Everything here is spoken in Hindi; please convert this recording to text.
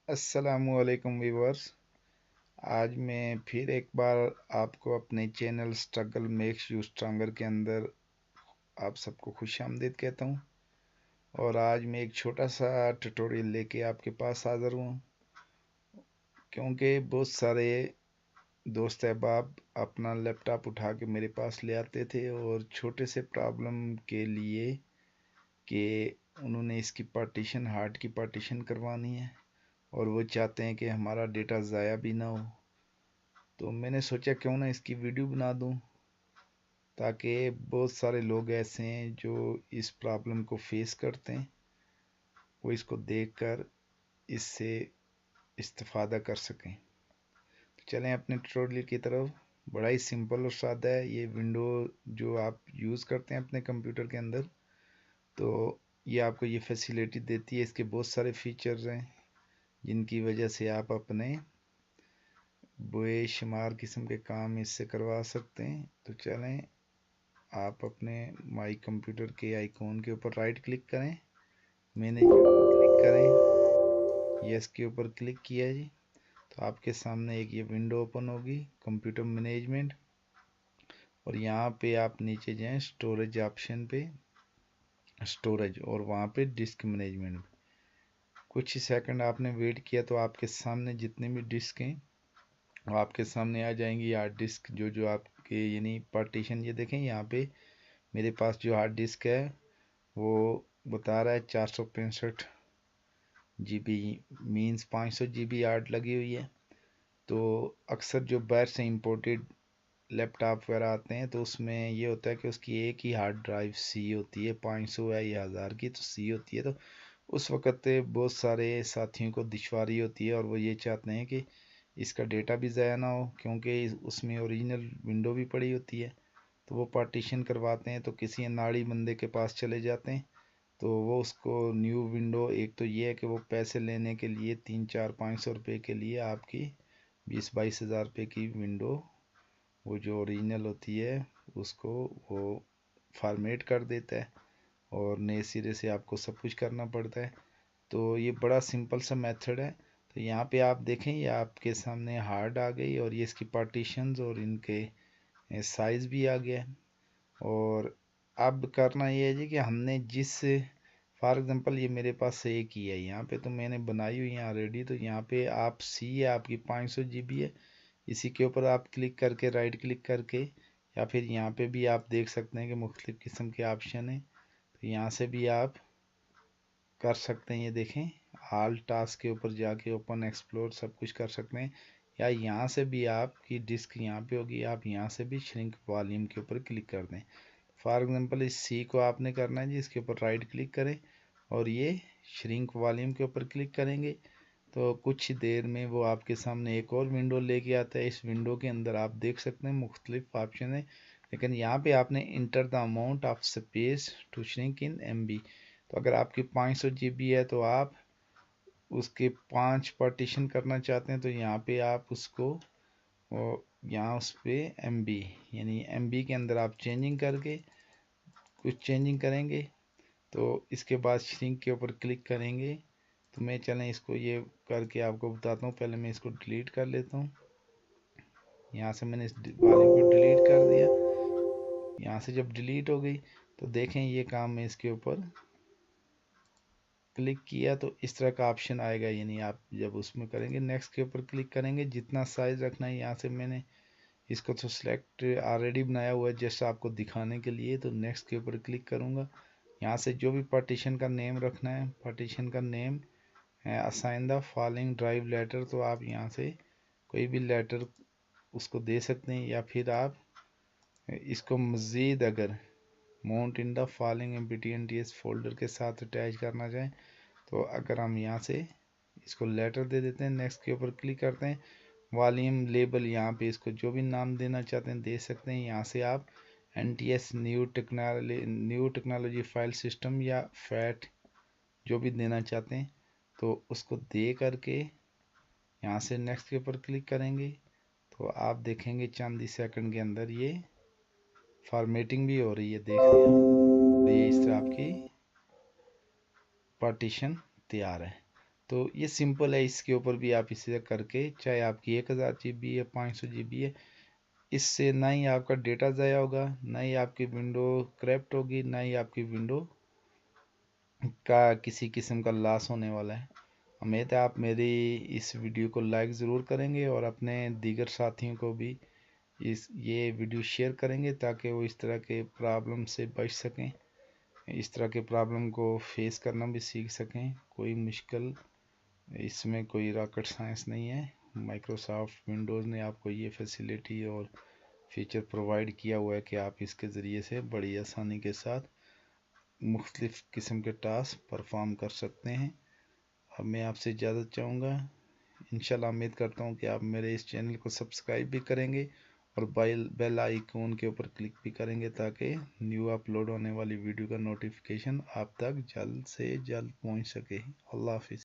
अस्सलामुअलैकुम व्यूवर्स। आज मैं फिर एक बार आपको अपने channel struggle makes you stronger के अंदर आप सबको खुशामदीद कहता हूँ। और आज मैं एक छोटा सा ट्यूटोरियल लेके आपके पास हाज़िर हूँ, क्योंकि बहुत सारे दोस्त अहबाब अपना लैपटॉप उठा के मेरे पास ले आते थे और छोटे से प्रॉब्लम के लिए कि उन्होंने इसकी पार्टीशन, हार्ड की पार्टीशन करवानी है और वो चाहते हैं कि हमारा डेटा ज़ाया भी ना हो। तो मैंने सोचा क्यों ना इसकी वीडियो बना दूं, ताकि बहुत सारे लोग ऐसे हैं जो इस प्रॉब्लम को फेस करते हैं, वो इसको देखकर इससे इस्तेफादा कर सकें। तो चलें अपने ट्यूटोरियल की तरफ। बड़ा ही सिंपल और सादा है ये विंडो जो आप यूज़ करते हैं अपने कंप्यूटर के अंदर। तो ये आपको ये फैसिलिटी देती है, इसके बहुत सारे फीचर्स हैं जिनकी वजह से आप अपने बेशुमार किस्म के काम इससे करवा सकते हैं। तो चलें, आप अपने माई कंप्यूटर के आइकॉन के ऊपर राइट क्लिक करें, मैनेज क्लिक करें, यस के ऊपर क्लिक किया जी। तो आपके सामने एक ये विंडो ओपन होगी, कंप्यूटर मैनेजमेंट। और यहाँ पे आप नीचे जाएं स्टोरेज ऑप्शन पे, स्टोरेज, और वहाँ पे डिस्क मैनेजमेंट। कुछ ही सेकंड आपने वेट किया तो आपके सामने जितने भी डिस्क हैं वो आपके सामने आ जाएंगी। हार्ड डिस्क जो जो आपके यानी पार्टीशन, ये देखें यहाँ पे मेरे पास जो हार्ड डिस्क है वो बता रहा है 465 GB, मीन्स 500 GB हार्ड लगी हुई है। तो अक्सर जो बाहर से इंपोर्टेड लैपटॉप वगैरह आते हैं तो उसमें ये होता है कि उसकी एक ही हार्ड ड्राइव सी होती है, 500 है या 1000 की तो सी होती है। तो उस वक़्त बहुत सारे साथियों को दुश्वारी होती है और वो ये चाहते हैं कि इसका डेटा भी ज़ाया ना हो, क्योंकि उसमें ओरिजिनल विंडो भी पड़ी होती है। तो वो पार्टीशन करवाते हैं तो किसी अनाड़ी बंदे के पास चले जाते हैं, तो वो उसको न्यू विंडो, एक तो ये है कि वो पैसे लेने के लिए 300-400-500 रुपये के लिए आपकी 20-22 हज़ार रुपये की विंडो, वो जो ओरिजिनल होती है उसको वो फॉर्मेट कर देता है और नए सिरे से आपको सब कुछ करना पड़ता है। तो ये बड़ा सिंपल सा मेथड है। तो यहाँ पे आप देखें ये आपके सामने हार्ड आ गई और ये इसकी पार्टीशंस और इनके साइज़ भी आ गया है। और अब करना ये है जी कि हमने जिस, फॉर एग्जांपल ये मेरे पास से एक ही है, यहाँ पे तो मैंने बनाई हुई है ऑलरेडी। तो यहाँ पे आप सी है आपकी 500 GB है, इसी के ऊपर आप क्लिक करके, राइट क्लिक करके, या फिर यहाँ पे भी आप देख सकते हैं कि मुख्तलिफ़ किस्म के ऑप्शन है। तो यहाँ से भी आप कर सकते हैं, ये देखें ऑल टास्क के ऊपर जाके ओपन एक्सप्लोर सब कुछ कर सकते हैं। या यहाँ से भी आपकी डिस्क यहाँ पे होगी, आप यहाँ से भी श्रिंक वॉल्यूम के ऊपर क्लिक कर दें। फॉर एग्जांपल इस सी को आपने करना है जी, इसके ऊपर राइट क्लिक करें और ये श्रिंक वॉल्यूम के ऊपर क्लिक करेंगे तो कुछ ही देर में वो आपके सामने एक और विंडो लेके आता है। इस विंडो के अंदर आप देख सकते हैं मुख्तलिफ ऑप्शन है, लेकिन यहाँ पे आपने enter the amount of space to shrink in MB। तो अगर आपकी 500 GB है तो आप उसके 5 पार्टीशन करना चाहते हैं तो यहाँ पे आप उसको यहाँ उस पर MB, यानी MB के अंदर आप चेंजिंग करके कुछ चेंजिंग करेंगे। तो इसके बाद श्रिंक के ऊपर क्लिक करेंगे। तो मैं चलें इसको ये करके आपको बताता हूँ। पहले मैं इसको डिलीट कर लेता हूँ। यहाँ से मैंने इस वाले को डिलीट कर दिया। यहाँ से जब डिलीट हो गई तो देखें ये काम मैं इसके ऊपर क्लिक किया तो इस तरह का ऑप्शन आएगा, यानी आप जब उसमें करेंगे नेक्स्ट के ऊपर क्लिक करेंगे, जितना साइज़ रखना है यहाँ से मैंने इसको तो सिलेक्ट ऑलरेडी बनाया हुआ है जैसा आपको दिखाने के लिए। तो नेक्स्ट के ऊपर क्लिक करूँगा, यहाँ से जो भी पार्टीशन का नेम रखना है, पार्टीशन का नेम है assign the following drive letter, तो आप यहाँ से कोई भी लेटर उसको दे सकते हैं। या फिर आप इसको मज़ीद अगर mount in the following MPTNTS folder के साथ अटैच करना चाहें तो अगर हम यहाँ से इसको लेटर दे देते हैं, नेक्स्ट के ऊपर क्लिक करते हैं, वॉल्यूम लेबल यहाँ पे इसको जो भी नाम देना चाहते हैं दे सकते हैं। यहाँ से आप NTS new technology file system या फैट जो भी देना चाहते हैं तो उसको दे करके यहाँ से नेक्स्ट के ऊपर क्लिक करेंगे तो आप देखेंगे चंद ही सेकंड के अंदर ये फॉर्मेटिंग भी हो रही है, देख रहे हैं। तो ये इस तरह आपकी पार्टीशन तैयार है। तो ये सिंपल है, इसके ऊपर भी आप इसे करके, चाहे आपकी 1000 GB है 500 GB है, इससे ना ही आपका डेटा ज़ाया होगा, ना ही आपकी विंडो क्रैप्ट होगी, ना ही आपकी विंडो का किसी किस्म का लॉस होने वाला है। उम्मीद है आप मेरी इस वीडियो को लाइक ज़रूर करेंगे और अपने दीगर साथियों को भी ये वीडियो शेयर करेंगे ताकि वो इस तरह के प्रॉब्लम से बच सकें, इस तरह के प्रॉब्लम को फेस करना भी सीख सकें। कोई मुश्किल इसमें कोई रॉकेट साइंस नहीं है। माइक्रोसॉफ्ट विंडोज़ ने आपको ये फैसिलिटी और फीचर प्रोवाइड किया हुआ है कि आप इसके ज़रिए से बड़ी आसानी के साथ मुख्तलिफ़ किस्म के टास्क परफॉर्म कर सकते हैं। अब मैं आपसे इजाज़त चाहूँगा। इंशाल्लाह उम्मीद करता हूँ कि आप मेरे इस चैनल को सब्सक्राइब भी करेंगे और बेल आइकॉन के ऊपर क्लिक भी करेंगे ताकि न्यू अपलोड होने वाली वीडियो का नोटिफिकेशन आप तक जल्द से जल्द पहुँच सके। अल्लाह हाफिज़।